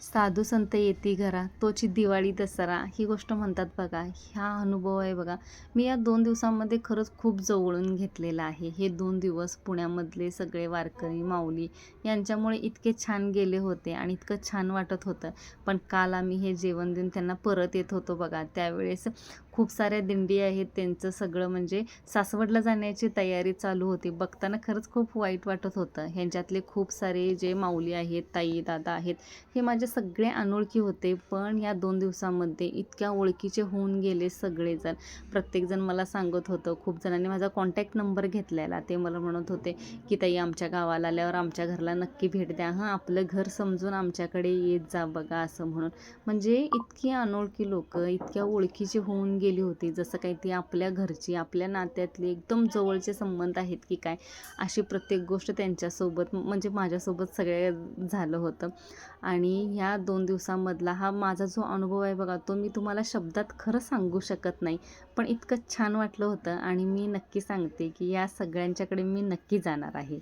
साधू संत येती घरा तोची दिवाळी दसरा ही गोष्ट म्हणतात बघा. हा अनुभव आहे बघा. मी या 2 दिवसांमध्ये खरंच खूप जवळून घेतलेला आहे. हे 2 दिवस पुण्यामधले सगळे वारकरी माऊली यांच्यामुळे इतके छान गेले होते आणि इतकं छान वाटत होतं. पण काल आम्ही हे जेवण देऊन त्यांना परत येत होतो बघा. त्यावेळेस खूप साऱ्या दिंडी आहेत, त्यांचं सगळं म्हणजे सासवडला जाण्याची तयारी चालू होती. बघताना खरंच खूप वाईट वाटत होतं. ह्यांच्यातले खूप सारे जे माऊली आहेत, ताई दादा आहेत, हे माझे सगळे अनोळखी होते. पण या 2 दिवसांमध्ये इतक्या ओळखीचे होऊन गेले सगळेजण. प्रत्येकजण मला सांगत होतं, खूप जणांनी माझा कॉन्टॅक्ट नंबर घेतलेला. ते मला म्हणत होते की ताई, आमच्या गावाला आल्यावर आमच्या घरला नक्की भेट द्या, हां आपलं घर समजून आमच्याकडे येत जा बघा, असं म्हणून. म्हणजे इतकी अनोळखी लोकं इतक्या ओळखीची होऊन गेली होती, जसं काही ती आपल्या घरची, आपल्या नात्यातली एकदम जवळचे संबंध आहेत की काय, अशी प्रत्येक गोष्ट त्यांच्यासोबत म्हणजे माझ्यासोबत सगळ्या झालं होतं. आणि ह्या 2 दिवसांमधला हा माझा जो अनुभव आहे बघा, तो मी तुम्हाला शब्दात खरं सांगू शकत नाही. पण इतकं छान वाटलं होतं आणि मी नक्की सांगते की या सगळ्यांच्याकडे मी नक्की जाणार आहे.